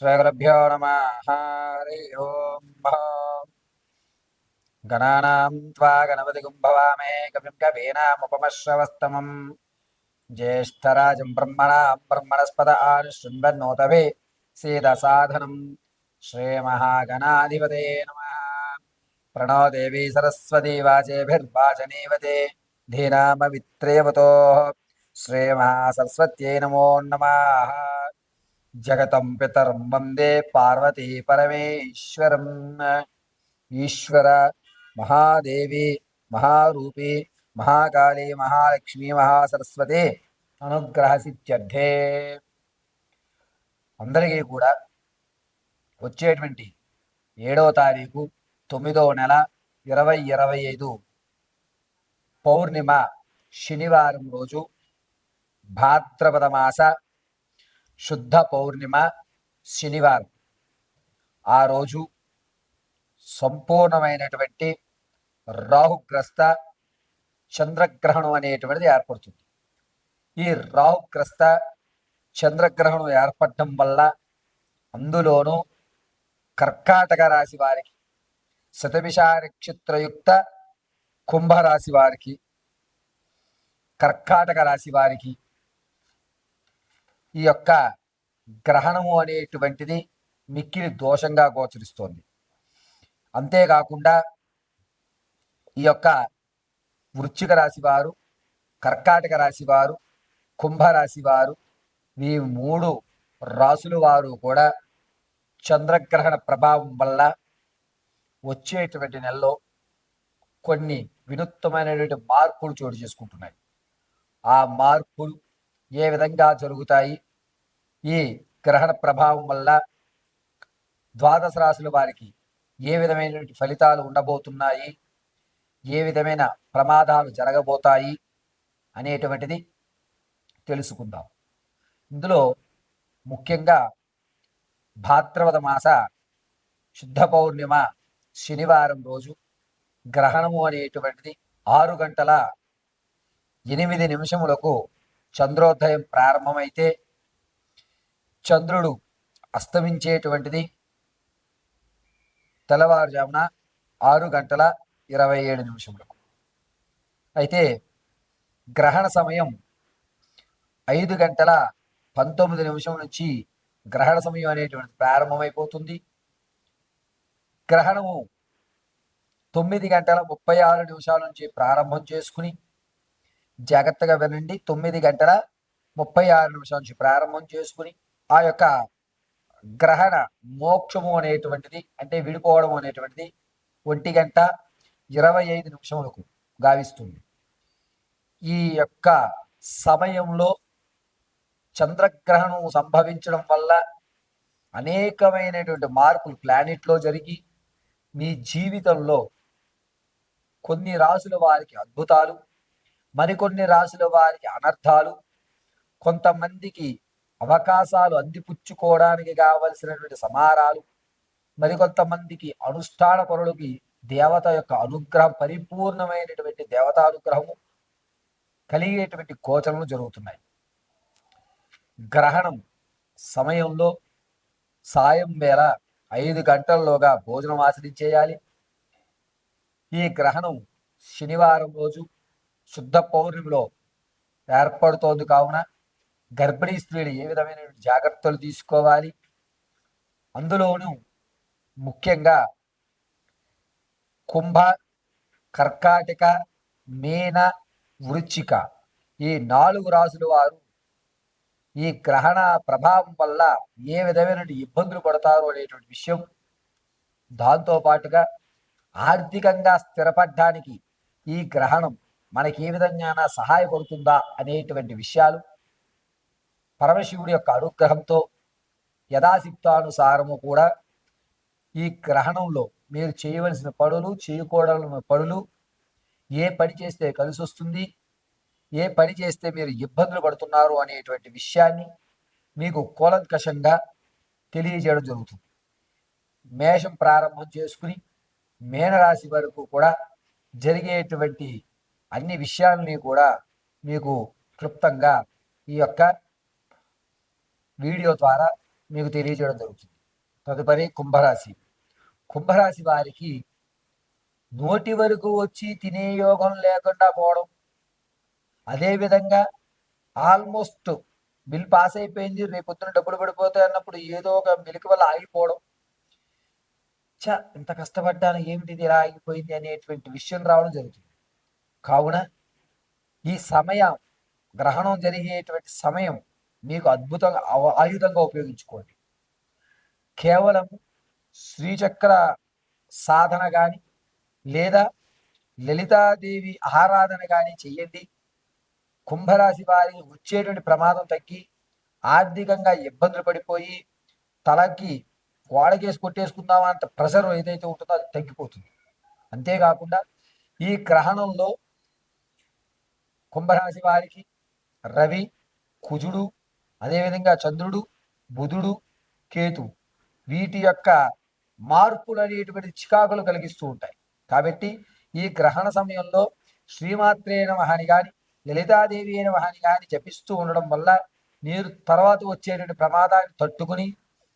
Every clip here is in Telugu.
శ్రీగురుభ్యో నమః. హరి ఓం. గణానాం త్వా గణపతిగుం భవామహే కవిం కవీనాముపమశ్రవస్తమం జ్యేష్ఠరాజం బ్రహ్మణాం బ్రహ్మణస్పద ఆనుశృణ్వన్నోతవే సీదసాధనం. శ్రీమహాగణాధిపతే నమః. ప్రణో దేవీ సరస్వతీ వాచేభిర్వాచనీవతే ధీనామవిత్రేవతో. శ్రీమహాసరస్వత్యై నమో నమః. జగతం పితరం వందే పార్వతీ పరమేశ్వరం. ఈశ్వర మహాదేవి మహారూపి మహాకాళి మహాలక్ష్మి మహాసరస్వతి అనుగ్రహ సిద్ధ్యర్థే. అందరికీ కూడా వచ్చేటువంటి 7వ తారీఖు 9వ నెల 2025 పౌర్ణిమ శనివారం రోజు భాద్రపద మాస శుద్ధ పౌర్ణిమ శనివారం. ఆ రోజు సంపూర్ణమైనటువంటి రాహుగ్రస్త చంద్రగ్రహణం అనేటువంటిది ఏర్పడుతుంది. ఈ రాహుగ్రస్త చంద్రగ్రహణం ఏర్పడటం వల్ల అందులోనూ కర్కాటక రాశి వారికి, శతభిష నక్షత్రయుక్త కుంభరాశి వారికి, కర్కాటక రాశి వారికి ఈ యొక్క గ్రహణము అనేటువంటిది మిక్కిలి దోషంగా గోచరిస్తోంది. అంతేకాకుండా ఈ యొక్క వృశ్చిక రాశి వారు, కర్కాటక రాశి వారు, కుంభరాశి వారు, ఈ 3 రాశుల వారు కూడా చంద్రగ్రహణ ప్రభావం వల్ల వచ్చేటువంటి నెలలో కొన్ని వినూత్నమైనటువంటి మార్పులు చోటు చేసుకుంటున్నాయి. ఆ మార్పులు ఏ విధంగా జరుగుతాయి, ఈ గ్రహణ ప్రభావం వల్ల ద్వాదశ రాశుల వారికి ఏ విధమైనటువంటి ఫలితాలు ఉండబోతున్నాయి, ఏ విధమైన ప్రమాదాలు జరగబోతాయి అనేటువంటిది తెలుసుకుందాం. ఇందులో ముఖ్యంగా భాద్రపద మాస శుద్ధ పౌర్ణిమ శనివారం రోజు గ్రహణము అనేటువంటిది 6:08 చంద్రోదయం ప్రారంభమైతే చంద్రుడు అస్తమించేటువంటిది తెల్లవారుజామున 6:27. అయితే గ్రహణ సమయం 5:19 నుంచి గ్రహణ సమయం అనేటువంటిది ప్రారంభమైపోతుంది. గ్రహణము 9:36 నుంచి ప్రారంభం చేసుకుని, జాగ్రత్తగా వినండి, 9:36 నుంచి ప్రారంభం చేసుకుని ఆ యొక్క గ్రహణ మోక్షము అనేటువంటిది అంటే విడిపోవడం అనేటువంటిది 1:25 గావిస్తుంది. ఈ యొక్క సమయంలో చంద్రగ్రహణం సంభవించడం వల్ల అనేకమైనటువంటి మార్పులు ప్లానెట్లో జరిగి మీ జీవితంలో కొన్ని రాశుల వారికి అద్భుతాలు, మరికొన్ని రాశుల వారికి అనర్థాలు, కొంతమందికి అవకాశాలు అందిపుచ్చుకోవడానికి కావలసినటువంటి సమారాలు, మరికొంతమందికి అనుష్ఠాన పరులకి దేవత యొక్క అనుగ్రహం, పరిపూర్ణమైనటువంటి దేవతానుగ్రహము కలిగేటువంటి గోచరములు జరుగుతున్నాయి. గ్రహణం సమయంలో సాయం వేళ 5 గంటల్లోగా భోజనం ఆచరించేయాలి. ఈ గ్రహణం శనివారం రోజు శుద్ధ పౌర్ణమిలో ఏర్పడుతోంది కావున గర్భిణీ స్త్రీలు ఏ విధమైన జాగ్రత్తలు తీసుకోవాలి, అందులోనూ ముఖ్యంగా కుంభ, కర్కాటక, మీన, వృశ్చిక ఈ 4 రాశుల వారు ఈ గ్రహణ ప్రభావం వల్ల ఏ విధమైన ఇబ్బందులు పడతారు అనేటువంటి విషయం, దాంతోపాటుగా ఆర్థికంగా స్థిరపడడానికి ఈ గ్రహణం మనకి ఏ విధంగా సహాయపడుతుందా అనేటువంటి విషయాలు పరమశివుడి యొక్క అనుగ్రహంతో యథాశక్తానుసారము కూడా ఈ గ్రహణంలో మీరు చేయవలసిన పనులు, చేయకూడని పనులు, ఏ పని చేస్తే కలిసి వస్తుంది, ఏ పని చేస్తే మీరు ఇబ్బందులు పడుతున్నారు అనేటువంటి విషయాన్ని మీకు కూలంకషంగా తెలియజేయడం జరుగుతుంది. మేషం ప్రారంభం చేసుకుని మీనరాశి వరకు కూడా జరిగేటువంటి అన్ని విషయాలని కూడా మీకు క్లుప్తంగా ఈ యొక్క వీడియో ద్వారా మీకు తెలియజేయడం జరుగుతుంది. తదుపరి కుంభరాశి. కుంభరాశి వారికి నోటి వరకు వచ్చి తినే యోగం లేకుండా పోవడం, అదేవిధంగా ఆల్మోస్ట్ బిల్ పాస్ అయిపోయింది, రేపొద్దున డబ్బులు పడిపోతాయి అన్నప్పుడు ఏదో ఒక మెలిక వల్ల ఆగిపోవడం, ఇంత కష్టపడ్డాను ఏమిటి ఇది ఇలా ఆగిపోయింది అనేటువంటి విషయం రావడం జరుగుతుంది. కావున ఈ సమయం, గ్రహణం జరిగేటువంటి సమయం మీకు అద్భుతంగా ఆయుధంగా ఉపయోగించుకోండి. కేవలం శ్రీచక్ర సాధన కానీ లేదా లలితాదేవి ఆరాధన కానీ చెయ్యండి. కుంభరాశి వారికి వచ్చేటువంటి ప్రమాదం తగ్గి ఆర్థికంగా ఇబ్బందులు పడిపోయి తలకి గోడకేసి కొట్టేసుకుందామా అంత ప్రెషర్ ఏదైతే ఉంటుందో అది తగ్గిపోతుంది. అంతేకాకుండా ఈ గ్రహణంలో కుంభరాశి వారికి రవి, కుజుడు, అదేవిధంగా చంద్రుడు, బుధుడు, కేతు వీటి యొక్క మార్పులు అనేటువంటి చికాకులు కలిగిస్తూ ఉంటాయి. కాబట్టి ఈ గ్రహణ సమయంలో శ్రీమాత్రే నమః అని కానీ లలితాదేవి అయిన మహాని కానీ జపిస్తూ ఉండడం వల్ల మీరు తర్వాత వచ్చేటువంటి ప్రమాదాన్ని తట్టుకుని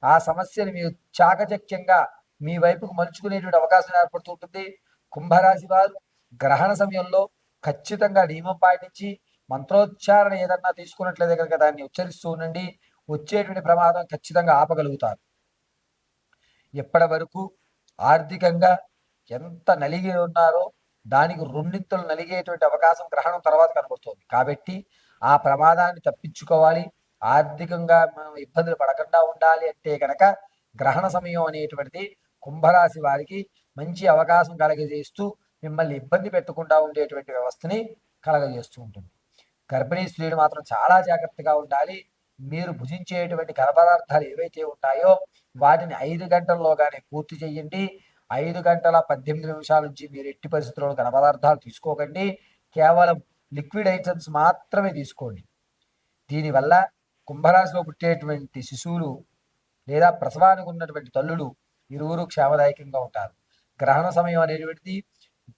ఆ సమస్యను మీరు చాకచక్యంగా మీ వైపుకు మలుచుకునేటువంటి అవకాశం ఏర్పడుతుంటుంది. కుంభరాశి వారు గ్రహణ సమయంలో ఖచ్చితంగా నియమం పాటించి మంత్రోచ్చారణ ఏదన్నా తీసుకున్నట్లయితే కనుక దాన్ని ఉచ్చరిస్తూ ఉండండి. వచ్చేటువంటి ప్రమాదం ఖచ్చితంగా ఆపగలుగుతారు. ఎప్పటి వరకు ఆర్థికంగా ఎంత నలిగి ఉన్నారో దానికి రెండింతలు నలిగేటువంటి అవకాశం గ్రహణం తర్వాత కనబడుతుంది. కాబట్టి ఆ ప్రమాదాన్ని తప్పించుకోవాలి, ఆర్థికంగా మనం ఇబ్బందులు పడకుండా ఉండాలి అంటే కనుక గ్రహణ సమయం అనేటువంటిది కుంభరాశి వారికి మంచి అవకాశం కలగజేస్తూ మిమ్మల్ని ఇబ్బంది పెట్టకుండా ఉండేటువంటి వ్యవస్థని కలగజేస్తూ ఉంటుంది. గర్భిణీ స్త్రీలు మాత్రం చాలా జాగ్రత్తగా ఉండాలి. మీరు భుజించేటువంటి ఘన పదార్థాలు ఏవైతే ఉంటాయో వాటిని 5 గంటల్లోగానే పూర్తి చేయండి. 5 గంటల 18 నిమిషాల నుంచి మీరు ఎట్టి పరిస్థితుల్లో ఘన పదార్థాలు తీసుకోకండి. కేవలం లిక్విడ్ ఐటమ్స్ మాత్రమే తీసుకోండి. దీనివల్ల కుంభరాశిలో పుట్టేటువంటి శిశువులు లేదా ప్రసవానికి ఉన్నటువంటి తల్లులు ఇరువురు క్షేమదాయకంగా ఉంటారు. గ్రహణ సమయం అనేటువంటిది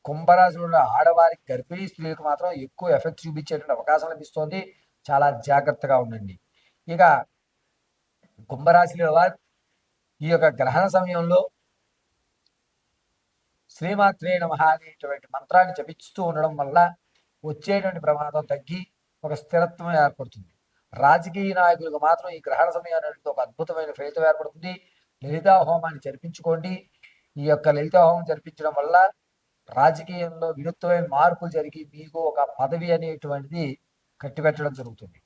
కుంభరాశిలో ఉన్న ఆడవారికి, గర్భిణీ స్త్రీలకు మాత్రం ఎక్కువ ఎఫెక్ట్ చూపించేటువంటి అవకాశం లభిస్తోంది. చాలా జాగ్రత్తగా ఉండండి. ఇక కుంభరాశిలో వారు ఈ యొక్క గ్రహణ సమయంలో శ్రీమాత్రే నమః అనేటువంటి మంత్రాన్ని జపిస్తూ ఉండడం వల్ల వచ్చేటువంటి ప్రమాదం తగ్గి ఒక స్థిరత్వం ఏర్పడుతుంది. రాజకీయ నాయకులకు మాత్రం ఈ గ్రహణ సమయం అనేది ఒక అద్భుతమైన ఫలితం ఏర్పడుతుంది. లలితా హోమాన్ని జరిపించుకోండి. ఈ యొక్క లలితా హోమం జరిపించడం వల్ల రాజకీయంలో వినూత్నమైన మార్పులు జరిగి మీకు ఒక పదవి అనేటువంటిది కట్టిపెట్టడం జరుగుతుంది.